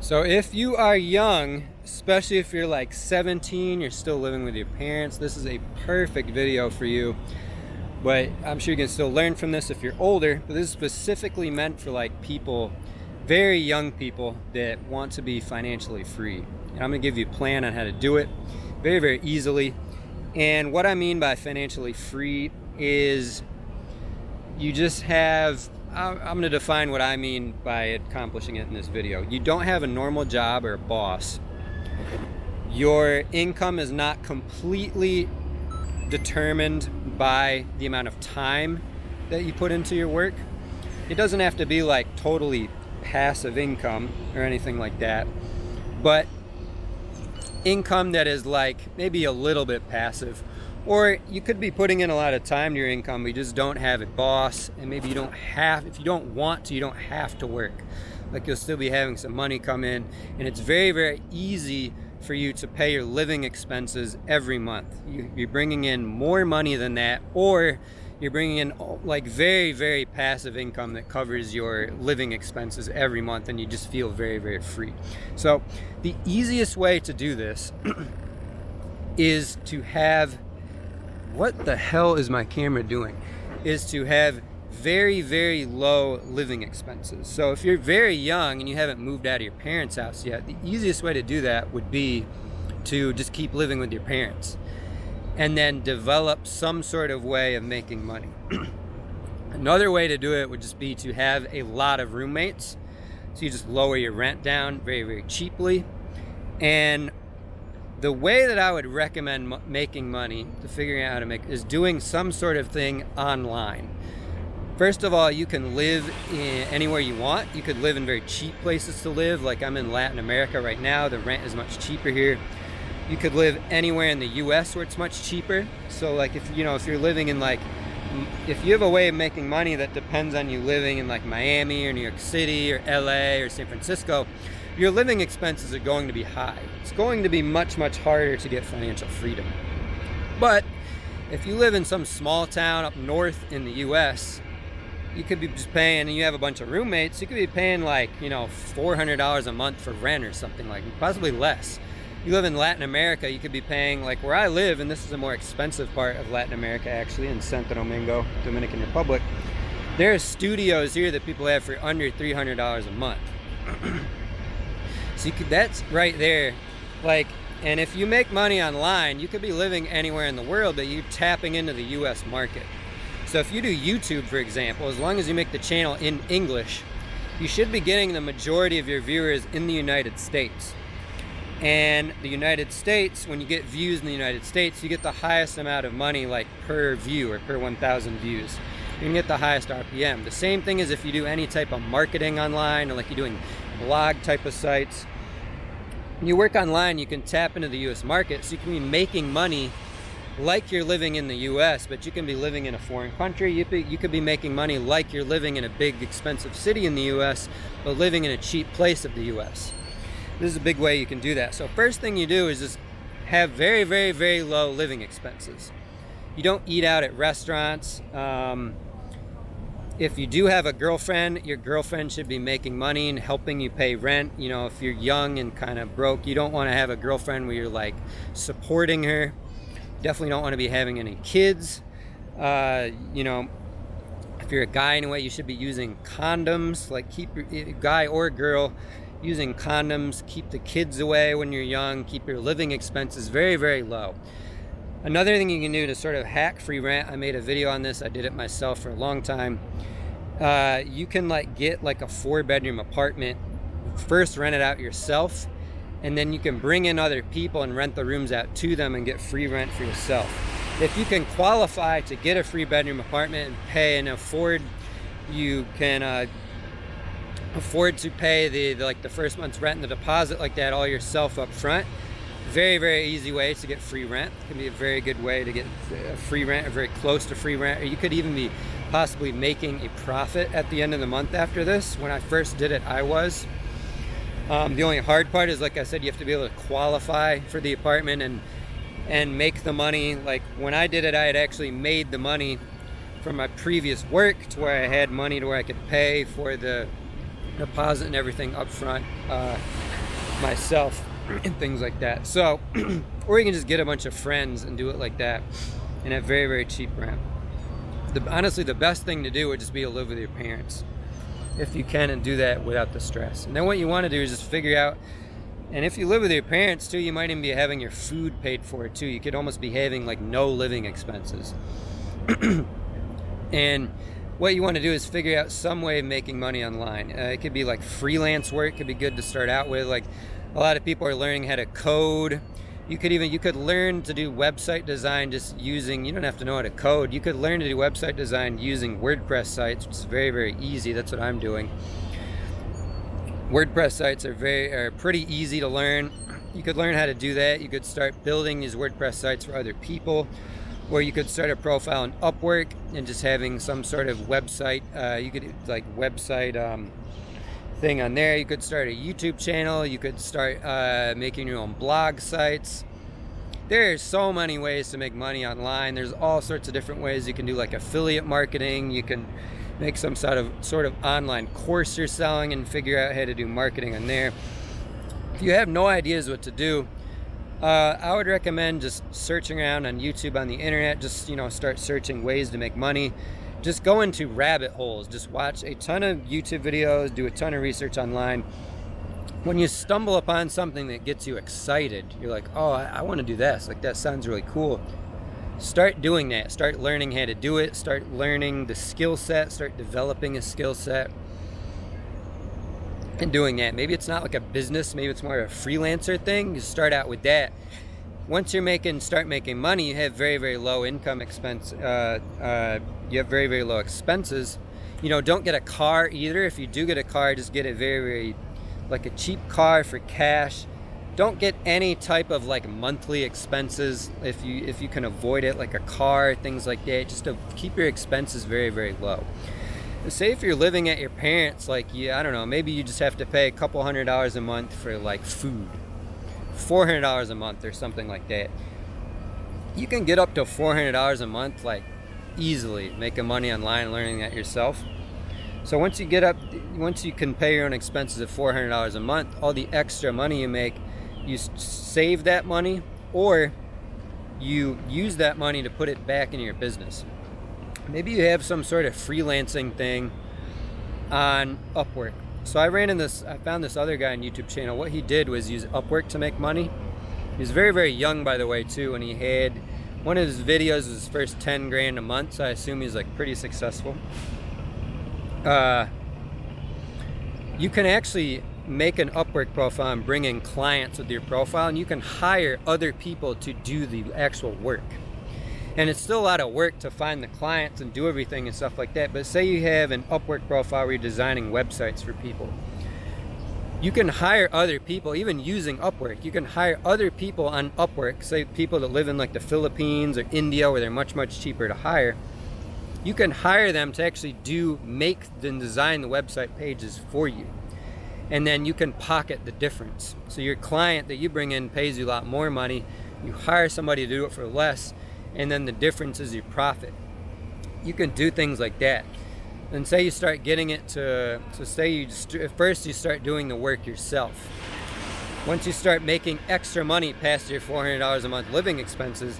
So if you are young, especially if you're like 17, you're still living with your parents, this is a perfect video for you. But I'm sure you can still learn from this if you're older, but this is specifically meant for like people, very young people that want to be financially free. And I'm gonna give you a plan on how to do it very, very easily. And what I mean by financially free is you just have, I'm going to define what I mean by accomplishing it in this video. You don't have a normal job or a boss. Your income is not completely determined by the amount of time that you put into your work. It doesn't have to be like totally passive income or anything like that, but income that is like maybe a little bit passive. Or you could be putting in a lot of time to your income, but you just don't have a boss, and maybe you don't have, if you don't want to, you don't have to work. Like you'll still be having some money come in, and it's very, very easy for you to pay your living expenses every month. You're bringing in more money than that, or you're bringing in like very, very passive income that covers your living expenses every month, and you just feel very, very free. So the easiest way to do this is to have, what the hell is my camera doing? Is to have very, very low living expenses. So if you're very young and you haven't moved out of your parents' house yet, the easiest way to do that would be to just keep living with your parents and then develop some sort of way of making money. Another way to do it would just be to have a lot of roommates. So you just lower your rent down very, very cheaply. And the way that I would recommend making money, to figuring out how to make, is doing some sort of thing online. First of all, you can live anywhere you want. You could live in very cheap places to live. Like I'm in Latin America right now. The rent is much cheaper here. You could live anywhere in the US where it's much cheaper. So like if you're living in like, if you have a way of making money that depends on you living in like Miami or New York City or LA or San Francisco, your living expenses are going to be high. It's going to be much, much harder to get financial freedom. But if you live in some small town up north in the US, you could be just paying, and you have a bunch of roommates, you could be paying like, $400 a month for rent or something, like possibly less. You live in Latin America, you could be paying, like where I live, and this is a more expensive part of Latin America actually, in Santo Domingo, Dominican Republic. There are studios here that people have for under $300 a month. So that's right there. Like, and if you make money online, you could be living anywhere in the world, but you're tapping into the US market. So if you do YouTube, for example, as long as you make the channel in English, you should be getting the majority of your viewers in the United States. And the United States, when you get views in the United States, you get the highest amount of money like per view or per 1,000 views. You can get the highest RPM. The same thing as if you do any type of marketing online, or like you're doing blog type of sites. When you work online, you can tap into the US market, so you can be making money like you're living in the US, but you can be living in a foreign country. You could be making money like you're living in a big expensive city in the US, but living in a cheap place of the US. This is a big way you can do that. So first thing you do is just have very, very, very low living expenses. You don't eat out at restaurants. If you do have a girlfriend, your girlfriend should be making money and helping you pay rent. If you're young and kind of broke, you don't want to have a girlfriend where you're like supporting her. You definitely don't want to be having any kids. If you're a guy anyway, you should be using condoms. Like keep your guy or girl using condoms. Keep the kids away when you're young. Keep your living expenses very, very low. Another thing you can do to sort of hack free rent, I made a video on this, I did it myself for a long time. You can get like a 4-bedroom apartment, first rent it out yourself, and then you can bring in other people and rent the rooms out to them and get free rent for yourself. If you can qualify to get a 3-bedroom apartment and pay and afford, you can afford to pay the first month's rent and the deposit like that all yourself up front. Very, very easy way to get free rent. It can be a very good way to get free rent, or very close to free rent. Or you could even be possibly making a profit at the end of the month after this. When I first did it, I was. The only hard part is, like I said, you have to be able to qualify for the apartment and make the money. Like when I did it, I had actually made the money from my previous work to where I had money to where I could pay for the depositing everything up front myself and things like that. So, or you can just get a bunch of friends and do it like that and at very, very cheap rent. Honestly, the best thing to do would just be to live with your parents if you can, and do that without the stress. And then what you want to do is just figure out, and if you live with your parents too, you might even be having your food paid for too. You could almost be having like no living expenses. And what you want to do is figure out some way of making money online. It could be like freelance work, could be good to start out with. Like a lot of people are learning how to code. You could learn to do website design just using, you don't have to know how to code. You could learn to do website design using WordPress sites, which is very, very easy. That's what I'm doing. WordPress sites are pretty easy to learn. You could learn how to do that. You could start building these WordPress sites for other people, or you could start a profile on Upwork and just having some sort of website. You could like website thing on there. You could start a YouTube channel. You could start making your own blog sites. There's so many ways to make money online. There's all sorts of different ways. You can do like affiliate marketing. You can make some sort of online course you're selling and figure out how to do marketing on there. If you have no ideas what to do, I would recommend just searching around on YouTube, on the internet. Just start searching ways to make money. Just go into rabbit holes. Just watch a ton of YouTube videos, do a ton of research online. When you stumble upon something that gets you excited, you're like, oh, I want to do this. Like, that sounds really cool. Start doing that. Start learning how to do it. Start learning the skill set. Start developing a skill set and doing that. Maybe it's not like a business. Maybe it's more of a freelancer thing. You start out with that. Once you start making money, you have very, very low income expense. You have very, very low expenses. Don't get a car either. If you do get a car, just get a very, very, like a cheap car for cash. Don't get any type of like monthly expenses if you can avoid it, like a car, things like that. Just to keep your expenses very, very low. Say if you're living at your parents', like, I don't know, maybe you just have to pay a couple $100s a month for like food. $400 a month or something like that. You can get up to $400 a month, like, easily making money online and learning that yourself. So once you can pay your own expenses of $400 a month, all the extra money you make, you save that money, or you use that money to put it back into your business. Maybe you have some sort of freelancing thing on Upwork. So I found this other guy on YouTube channel. What he did was use Upwork to make money. He was very, very young, by the way, too, and he had one of his videos was his first 10 grand a month, so I assume he's like pretty successful. You can actually make an Upwork profile and bring in clients with your profile, and you can hire other people to do the actual work. And it's still a lot of work to find the clients and do everything and stuff like that. But say you have an Upwork profile where you're designing websites for people. You can hire other people, even using Upwork. You can hire other people on Upwork, say people that live in like the Philippines or India where they're much, much cheaper to hire. You can hire them to actually make and design the website pages for you. And then you can pocket the difference. So your client that you bring in pays you a lot more money. You hire somebody to do it for less, and then the difference is your profit. You can do things like that. And say you start getting it to, so say first you start doing the work yourself. Once you start making extra money past your $400 a month living expenses,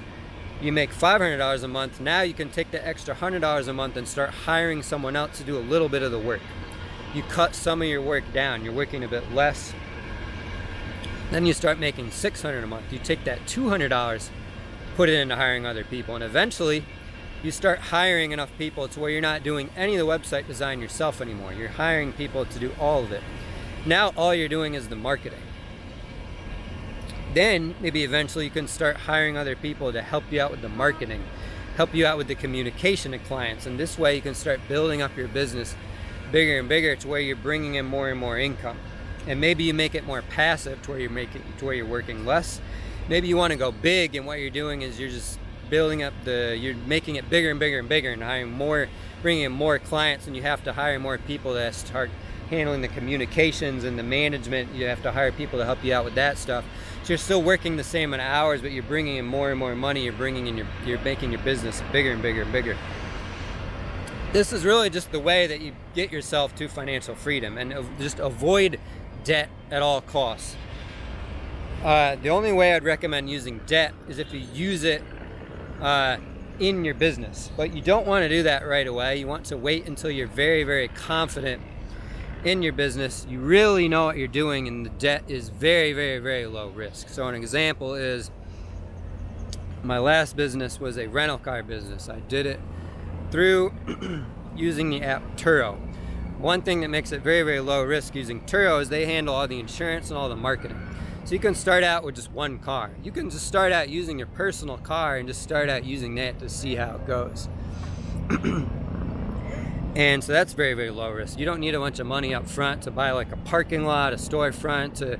you make $500 a month. Now you can take the extra $100 a month and start hiring someone else to do a little bit of the work. You cut some of your work down. You're working a bit less. Then you start making $600 a month. You take that $200, put it into hiring other people, and eventually you start hiring enough people to where you're not doing any of the website design yourself anymore. You're hiring people to do all of it. Now all you're doing is the marketing. Then maybe eventually you can start hiring other people to help you out with the marketing, help you out with the communication to clients, and this way you can start building up your business bigger and bigger to where you're bringing in more and more income. And maybe you make it more passive to where you're working less. Maybe you want to go big, and what you're doing is you're just building up you're making it bigger and bigger and bigger, and hiring more, bringing in more clients, and you have to hire more people that start handling the communications and the management. You have to hire people to help you out with that stuff. So you're still working the same amount of hours, but you're bringing in more and more money. You're making your business bigger and bigger and bigger. This is really just the way that you get yourself to financial freedom, and just avoid debt at all costs. The only way I'd recommend using debt is if you use it in your business, but you don't want to do that right away. You want to wait until you're very, very confident in your business. You really know what you're doing, and the debt is very, very, very low risk. So an example is, my last business was a rental car business. I did it through using the app Turo. One thing that makes it very, very low risk using Turo is they handle all the insurance and all the marketing. So you can start out with just one car. You can just start out using your personal car and just start out using that to see how it goes. And so that's very, very low risk. You don't need a bunch of money up front to buy like a parking lot, a storefront,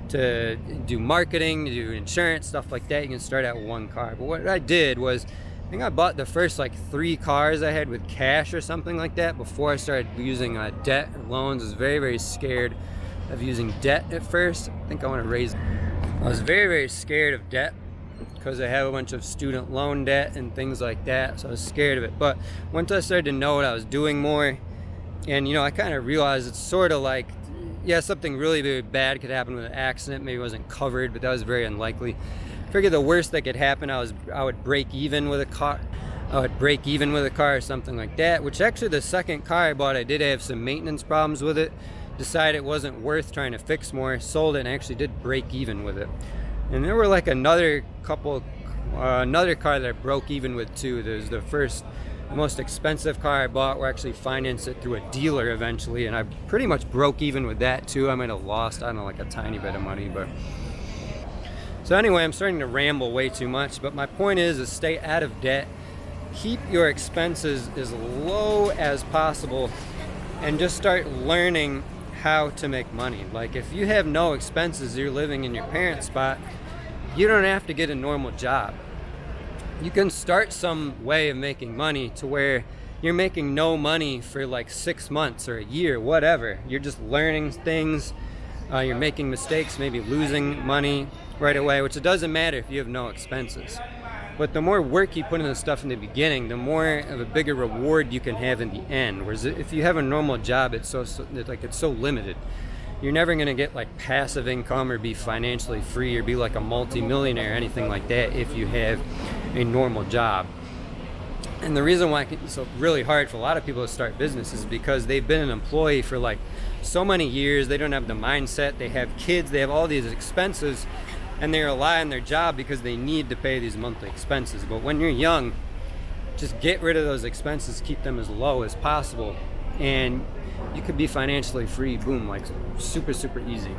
to do marketing, to do insurance, stuff like that. You can start out with one car. But what I did was, I think I bought the first like 3 cars I had with cash or something like that before I started using debt and loans. I was very, very scared of using debt at first. I think I want to raise. I was very, very scared of debt because I have a bunch of student loan debt and things like that. So I was scared of it. But once I started to know what I was doing more, and I kind of realized it's sort of like, yeah, something really, really bad could happen with an accident. Maybe it wasn't covered, but that was very unlikely. I figured the worst that could happen, I would break even with a car. I would break even with a car or something like that, which actually the second car I bought, I did have some maintenance problems with it. Decided it wasn't worth trying to fix more, sold it, and actually did break even with it. And there were like another car that I broke even with too. There's the most expensive car I bought, where I actually financed it through a dealer eventually, and I pretty much broke even with that too. I might have lost, I don't know, like a tiny bit of money, but. So anyway, I'm starting to ramble way too much, but my point is stay out of debt. Keep your expenses as low as possible, and just start learning how to make money. Like if you have no expenses, you're living in your parents' spot, you don't have to get a normal job. You can start some way of making money to where you're making no money for like 6 months or a year, whatever. You're just learning things. You're making mistakes, maybe losing money right away, which it doesn't matter if you have no expenses. But the more work you put into stuff in the beginning, the more of a bigger reward you can have in the end. Whereas if you have a normal job, it's so limited. You're never going to get like passive income or be financially free or be like a multi-millionaire or anything like that if you have a normal job. And the reason why it's so really hard for a lot of people to start businesses is because they've been an employee for like so many years. They don't have the mindset. They have kids. They have all these expenses, and they rely on their job because they need to pay these monthly expenses. But when you're young, just get rid of those expenses, keep them as low as possible, and you could be financially free, boom, like super, super easy.